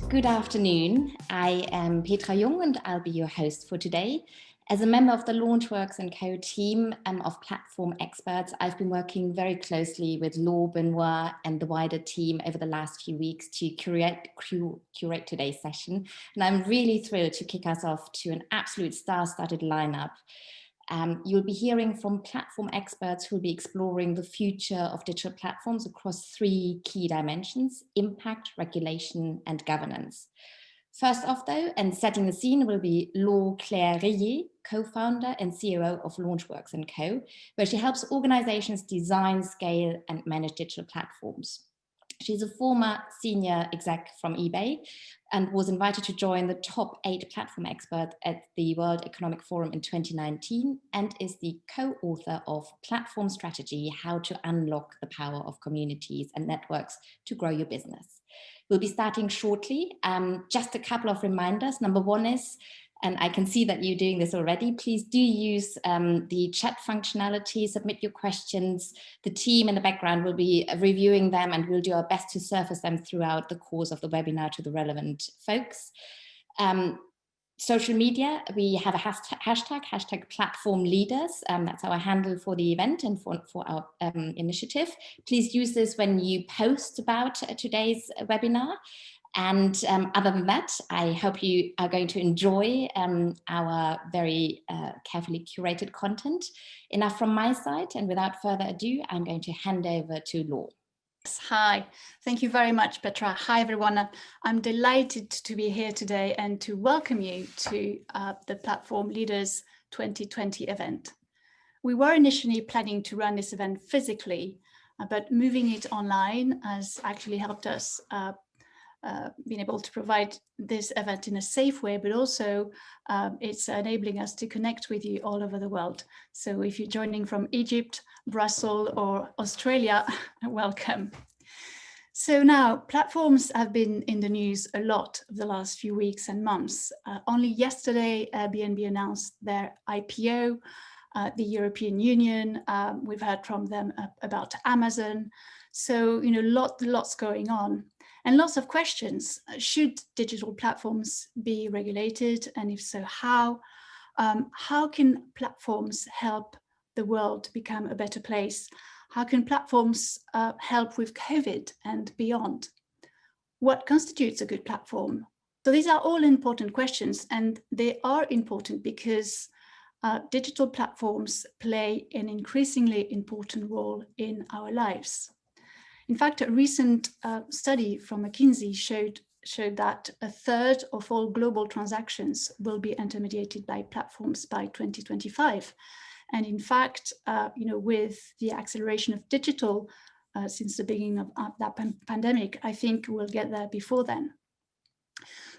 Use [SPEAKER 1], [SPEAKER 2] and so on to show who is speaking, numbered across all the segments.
[SPEAKER 1] Good afternoon. I am Petra Jung and I'll be your host for today. As a member of the Launchworks and Co team of platform experts, I've been working very closely with Laure, Benoit and the wider team over the last few weeks to curate today's session. And I'm really thrilled to kick us off to an absolute star-studded lineup. You'll be hearing from platform experts who will be exploring the future of digital platforms across three key dimensions: impact, regulation, and governance. First off, though, and setting the scene, will be Laure Reillier, co-founder and CEO of Launchworks & Co., where she helps organizations design, scale, and manage digital platforms. She's a former senior exec from eBay and was invited to join the top 8 platform experts at the World Economic Forum in 2019 and is the co-author of Platform Strategy: How to Unlock the Power of Communities and Networks to Grow Your Business. We'll be starting shortly. Just a couple of reminders. Number one is, and I can see that you're doing this already, please do use the chat functionality, submit your questions. The team in the background will be reviewing them and we'll do our best to surface them throughout the course of the webinar to the relevant folks. Social media, we have a hashtag platform leaders. That's our handle for the event and for our initiative. Please use this when you post about today's webinar. And other than that, I hope you are going to enjoy our very carefully curated content. Enough from my side, and without further ado, I'm going to hand over to Laure.
[SPEAKER 2] Hi, thank you very much, Petra. Hi, everyone. I'm delighted to be here today and to welcome you to the Platform Leaders 2020 event. We were initially planning to run this event physically, but moving it online has actually helped us being able to provide this event in a safe way, but also it's enabling us to connect with you all over the world. So if you're joining from Egypt, Brussels or Australia, welcome. So now platforms have been in the news a lot over the last few weeks and months. Only yesterday, Airbnb announced their IPO, the European Union, we've heard from them about Amazon. So, you know, lots going on. And lots of questions. Should digital platforms be regulated? And if so, how? How can platforms help the world become a better place? How can platforms help with COVID and beyond? What constitutes a good platform? So these are all important questions, and they are important because digital platforms play an increasingly important role in our lives. In fact, a recent study from McKinsey showed that a third of all global transactions will be intermediated by platforms by 2025. And in fact, you know, with the acceleration of digital since the beginning of that pandemic, I think we'll get there before then.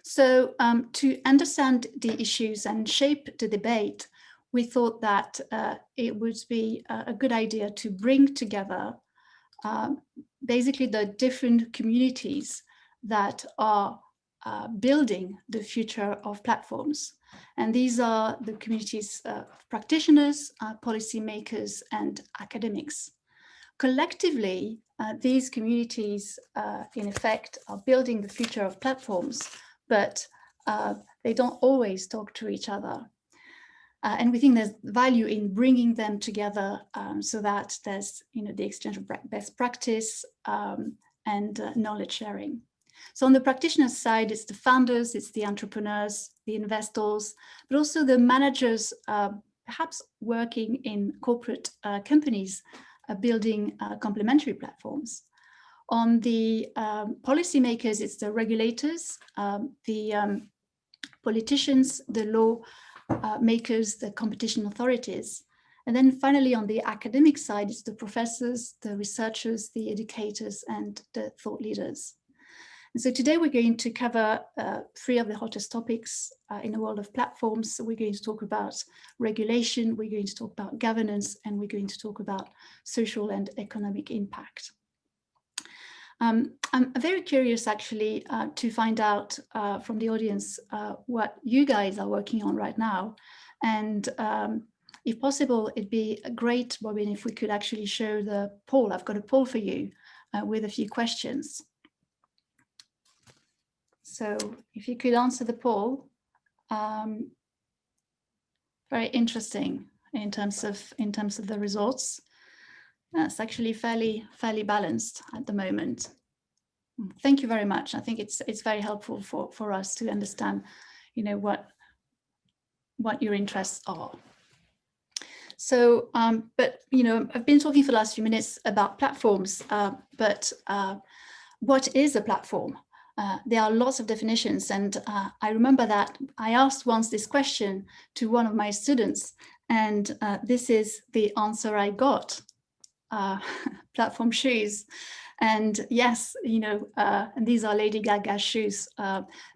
[SPEAKER 2] So to understand the issues and shape the debate, we thought that it would be a good idea to bring together basically the different communities that are building the future of platforms. And these are the communities of practitioners, policymakers, and academics. Collectively, these communities, in effect, are building the future of platforms, but they don't always talk to each other. And we think there's value in bringing them together so that there's, you know, the exchange of best practice and knowledge sharing. So on the practitioner side, it's the founders, it's the entrepreneurs, the investors, but also the managers, perhaps working in corporate companies, building complementary platforms. On the policymakers, it's the regulators, the politicians, the law makers, the competition authorities. And then finally, on the academic side, it's the professors, the researchers, the educators, and the thought leaders. And so today we're going to cover 3 of the hottest topics in the world of platforms. So we're going to talk about regulation, we're going to talk about governance, and we're going to talk about social and economic impact. I'm very curious actually to find out from the audience what you guys are working on right now. And if possible, it'd be great, Robin, if we could actually show the poll. I've got a poll for you with a few questions. So if you could answer the poll, very interesting in terms of the results. That's actually fairly balanced at the moment. Thank you very much. I think it's very helpful for us to understand, what your interests are. So, but I've been talking for the last few minutes about platforms, but what is a platform? There are lots of definitions, and I remember that I asked once this question to one of my students, and this is the answer I got. Platform shoes. And yes, and these are Lady Gaga shoes.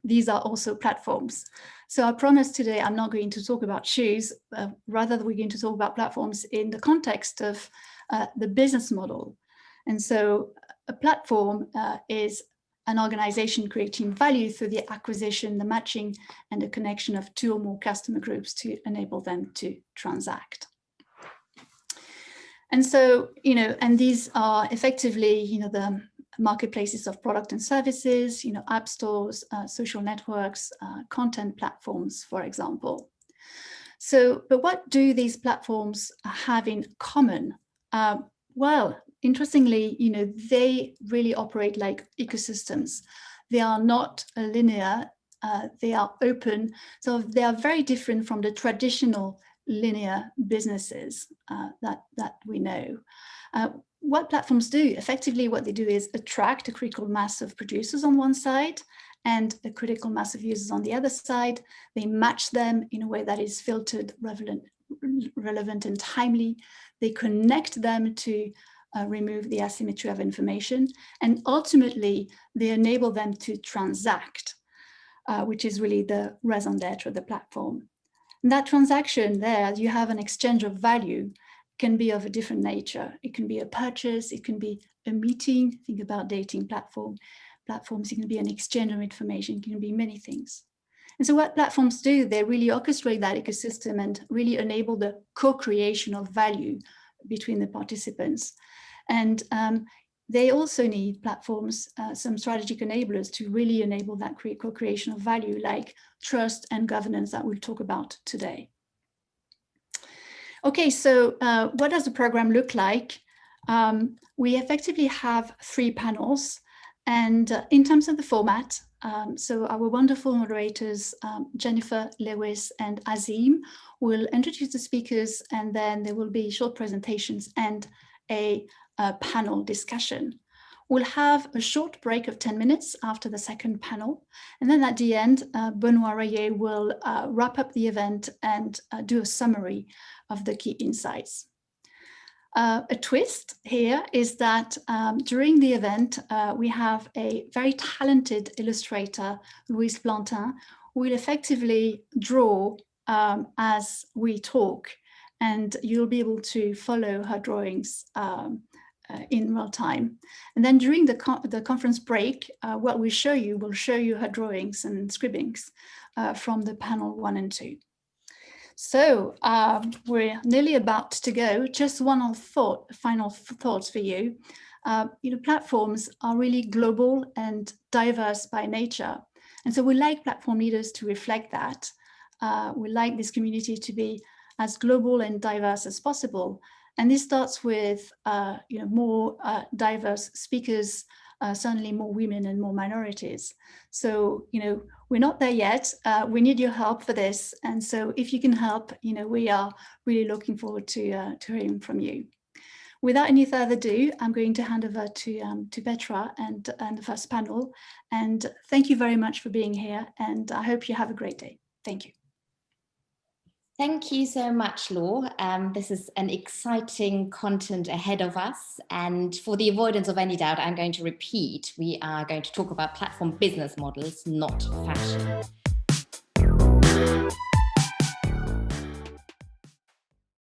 [SPEAKER 2] These are also platforms. So I promise today I'm not going to talk about shoes, rather we're going to talk about platforms in the context of the business model. And so a platform is an organization creating value through the acquisition, the matching, and the connection of two or more customer groups to enable them to transact. And so, and these are effectively, the marketplaces of product and services, app stores, social networks, content platforms, for example. So, but what do these platforms have in common? Well, interestingly, they really operate like ecosystems. They are not linear, they are open. So they are very different from the traditional linear businesses that we know. What platforms do, effectively what they do is attract a critical mass of producers on one side and a critical mass of users on the other side. They match them in a way that is filtered, relevant and timely. They connect them to remove the asymmetry of information, and ultimately they enable them to transact, which is really the raison d'etre of the platform. And that transaction there, you have an exchange of value, can be of a different nature. It can be a purchase, it can be a meeting. Think about dating platforms. It can be an exchange of information, it can be many things. And so what platforms do, they really orchestrate that ecosystem and really enable the co-creation of value between the participants. And they also need platforms, some strategic enablers to really enable that co-creation of value, like trust and governance that we'll talk about today. Okay, so what does the program look like? We effectively have 3 panels, and in terms of the format, so our wonderful moderators, Jennifer, Lewis, and Azim, will introduce the speakers, and then there will be short presentations and a panel discussion. We'll have a short break of 10 minutes after the second panel. And then at the end, Benoit Reillier will wrap up the event and do a summary of the key insights. A twist here is that during the event, we have a very talented illustrator, Louise Plantin, who will effectively draw as we talk, and you'll be able to follow her drawings in real time. And then during the conference break, what we'll show you her drawings and scribblings from the panel 1 and 2. So we're nearly about to go. Just one final thoughts for you. Platforms are really global and diverse by nature. And so we like platform leaders to reflect that. We like this community to be as global and diverse as possible. And this starts with more diverse speakers, certainly more women and more minorities. So, we're not there yet. We need your help for this. And so if you can help, we are really looking forward to hearing from you. Without any further ado, I'm going to hand over to Petra and the first panel. And thank you very much for being here. And I hope you have a great day. Thank you.
[SPEAKER 1] Thank you so much, Laure. This is an exciting content ahead of us. And for the avoidance of any doubt, I'm going to repeat, we are going to talk about platform business models, not fashion.